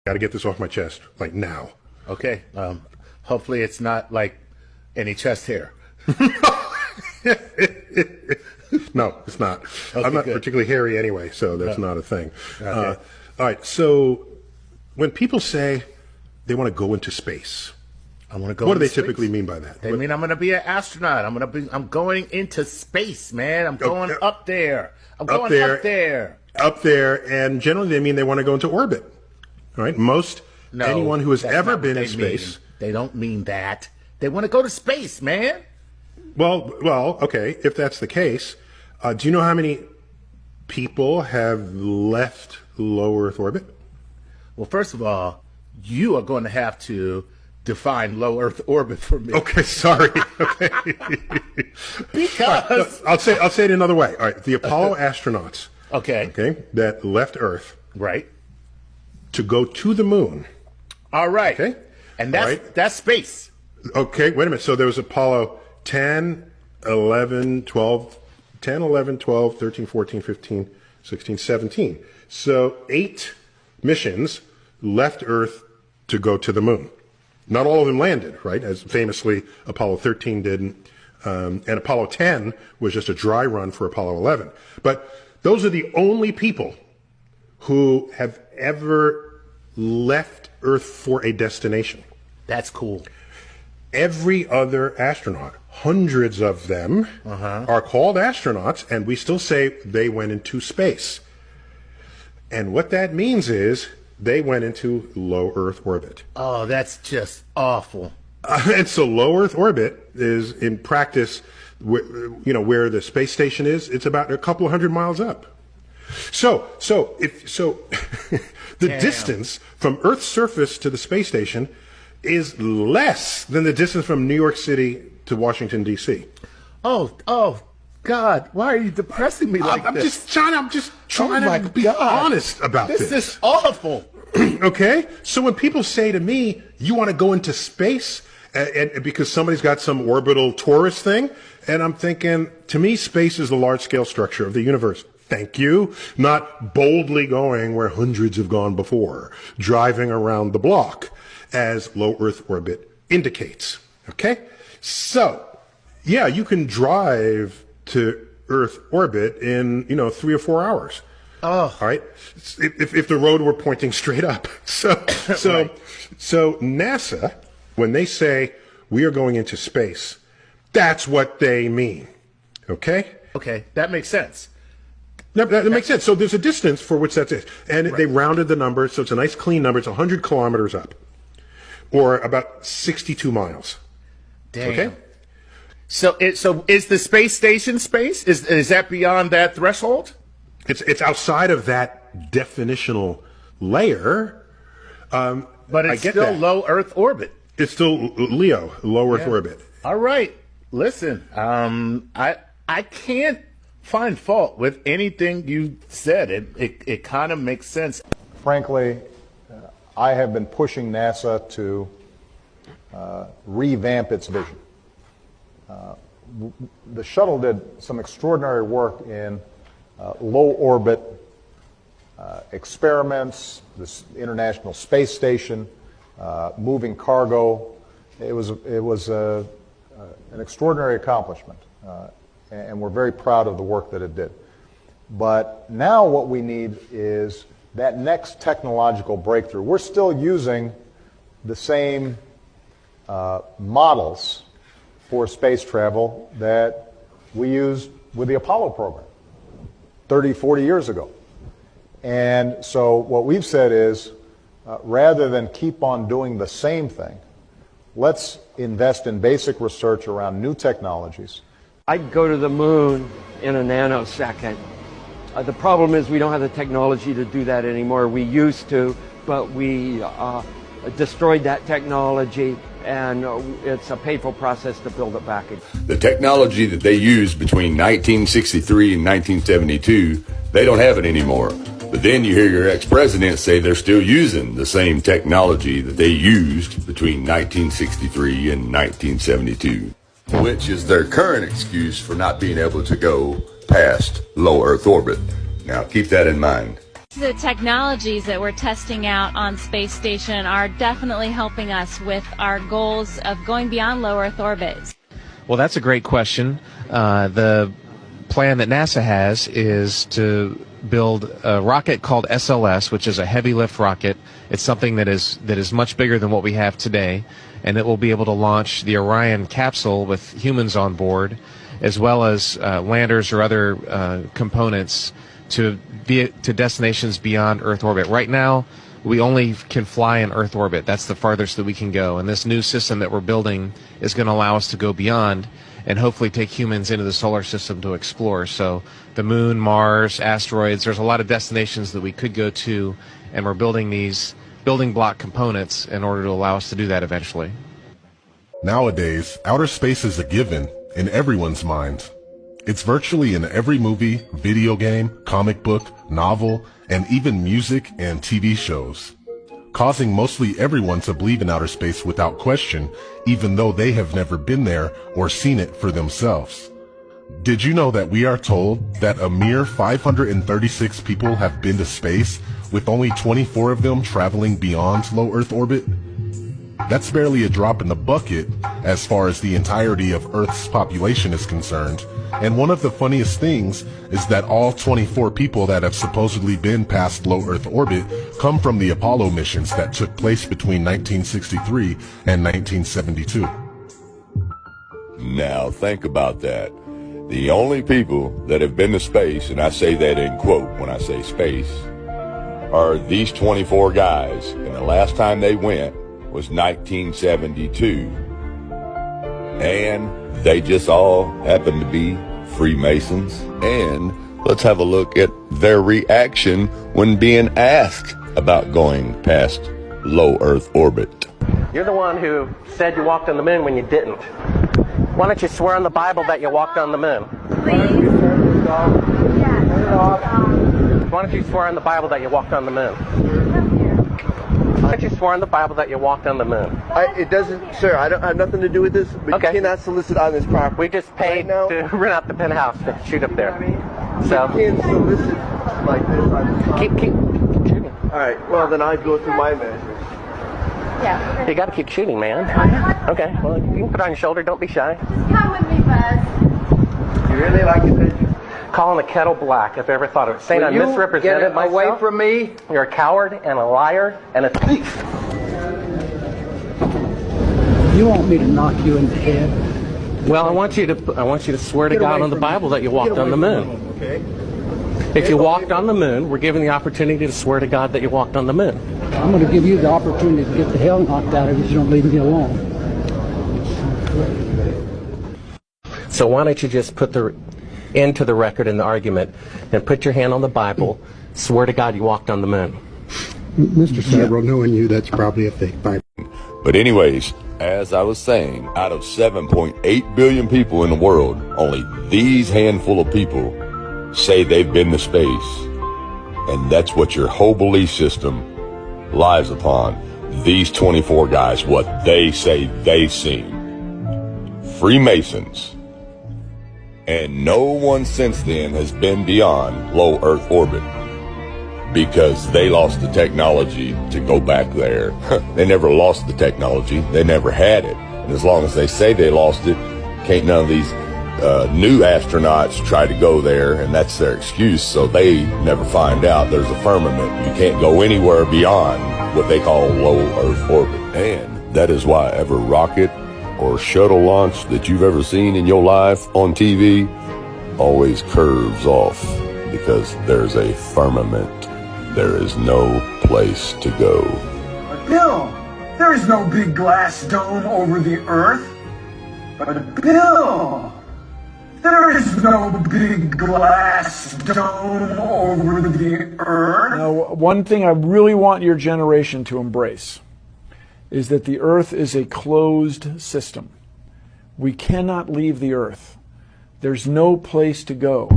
Got to get this off my chest, like now. Okay. Hopefully it's not like any chest hair. No, it's not. Okay, I'm not good. particularly hairy anyway, so that's not a thing. Okay. All right, so when people say they want to go into space, I want to go. what do they into space. typically mean by that? They mean I'm going to be an astronaut. I'm going into space, man. I'm going up there. I'm going up there. Up there, and generally they mean they want to go into orbit. All right, anyone who has that's ever not been what in they space. mean. They don't mean that. They want to go to space, man. Well, okay. If that's the case, do you know how many people have left low Earth orbit? Well, first of all, you are going to have to define low Earth orbit for me. Okay, sorry. Okay. Because I'll say it another way. All right, the Apollo astronauts. Okay, that left Earth right. to go to the moon. All right. Okay. And that's space. Okay, wait a minute. So there was Apollo 10, 11, 12, 10, 11, 12, 13, 14, 15, 16, 17. So 8 missions left Earth to go to the moon. Not all of them landed, right? As famously Apollo 13 didn't. And Apollo 10 was just a dry run for Apollo 11. But those are the only people who have ever left Earth for a destination. That's cool. Every other astronaut, hundreds of them, are called astronauts, and we still say they went into space. And what that means is they went into low Earth orbit. Oh, that's just awful. And so low Earth orbit is, in practice, where the space station is. It's about a couple of hundred miles up. So the distance from Earth's surface to the space station is less than the distance from New York City to Washington, D.C. Oh, God, why are you depressing me like I'm this? just trying to be honest about this. This is awful. Okay? So when people say to me, you want to go into space, and because somebody's got some orbital tourist thing, and I'm thinking, to me, space is the large-scale structure of the universe. Thank you. Not boldly going where hundreds have gone before, driving around the block, as low Earth orbit indicates. Okay? So, yeah, you can drive to Earth orbit in, 3 or 4 hours. Oh. All right? If the road were pointing straight up. So NASA, when they say we are going into space, that's what they mean. Okay? Okay, that makes sense. That makes sense. So there's a distance for which that's it. And they rounded the number, so it's a nice clean number. It's 100 kilometers up, or about 62 miles. Damn. Okay? So is the space station space? Is that beyond that threshold? It's outside of that definitional layer. But it's still low Earth orbit. It's still LEO, low Earth orbit. All right. Listen, I can't find fault with anything you said. It kind of makes sense. Frankly, I have been pushing NASA to revamp its vision. The shuttle did some extraordinary work in low orbit experiments, this International Space Station, moving cargo. It was an extraordinary accomplishment, and we're very proud of the work that it did. But now what we need is that next technological breakthrough. We're still using the same models for space travel that we used with the Apollo program 30, 40 years ago. And so what we've said is, rather than keep on doing the same thing, let's invest in basic research around new technologies. I'd go to the moon in a nanosecond. The problem is we don't have the technology to do that anymore. We used to, but we destroyed that technology, and it's a painful process to build it back again. The technology that they used between 1963 and 1972, they don't have it anymore. But then you hear your ex-president say they're still using the same technology that they used between 1963 and 1972, which is their current excuse for not being able to go past low Earth orbit. Now keep that in mind. the technologies that we're testing out on space station are definitely helping us with our goals of going beyond low Earth orbit? Well, that's a great question. The plan that NASA has is to build a rocket called SLS, which is a heavy lift rocket. It's something that is much bigger than what we have today, and it will be able to launch the Orion capsule with humans on board, as well as landers or other components to destinations beyond Earth orbit. Right now, we only can fly in Earth orbit. That's the farthest that we can go. And this new system that we're building is going to allow us to go beyond and hopefully take humans into the solar system to explore. So the moon, Mars, asteroids, there's a lot of destinations that we could go to, and we're building these building block components in order to allow us to do that eventually. Nowadays, outer space is a given in everyone's mind. It's virtually in every movie, video game, comic book, novel, and even music and TV shows, causing mostly everyone to believe in outer space without question, even though they have never been there or seen it for themselves. Did you know that we are told that a mere 536 people have been to space, with only 24 of them traveling beyond low Earth orbit? That's barely a drop in the bucket as far as the entirety of Earth's population is concerned. And one of the funniest things is that all 24 people that have supposedly been past low Earth orbit come from the Apollo missions that took place between 1963 and 1972. Now think about that. The only people that have been to space, and I say that in quote when I say space, are these 24 guys. And the last time they went was 1972. And they just all happen to be Freemasons. And let's have a look at their reaction when being asked about going past low Earth orbit. You're the one who said you walked on the moon when you didn't. Why don't you swear on the Bible that you walked on the moon? Please. Why don't you swear on the Bible that you walked on the moon? Why don't you swear on the Bible that you walked on the moon? It doesn't, sir, I don't have nothing to do with this, but Okay. you cannot solicit on this property. We just paid to rent out the penthouse to shoot up there. So You can't solicit like this on this property. keep shooting. All right, well, then I'd go through my measures. You got to keep shooting, man. Okay, well, you can put it on your shoulder. Don't be shy. Come with me, Buzz. You really like it, did you? Calling the kettle black, if I ever thought of it. Saying I Will you misrepresented get myself. away from me? You're a coward and a liar and a thief. You want me to knock you in the head? Well, I want you to swear to Get God away on the from Bible me. that you walked Get on the away moon. from me, okay? If you walked on the moon, we're given the opportunity to swear to God that you walked on the moon. I'm going to give you the opportunity to get the hell knocked out of you if you don't leave me alone. So why don't you just put the end to the record in the argument and put your hand on the Bible, swear to God you walked on the moon. Mr. Sabro, knowing you, that's probably a fake Bible. But anyways, as I was saying, out of 7.8 billion people in the world, only these handful of people say they've been to space. And that's what your whole belief system lies upon. These 24 guys, what they say they've seen. Freemasons. And no one since then has been beyond low Earth orbit because they lost the technology to go back there. They never lost the technology. They never had it. And as long as they say they lost it, can't none of these new astronauts try to go there, and that's their excuse, so they never find out there's a firmament. You can't go anywhere beyond what they call low Earth orbit. And that is why every rocket or shuttle launch that you've ever seen in your life on TV always curves off because there's a firmament. There is no place to go. Bill, there is no big glass dome over the Earth. But Bill, there is no big glass dome over the Earth. Now, one thing I really want your generation to embrace is that the Earth is a closed system. We cannot leave the Earth. There's no place to go.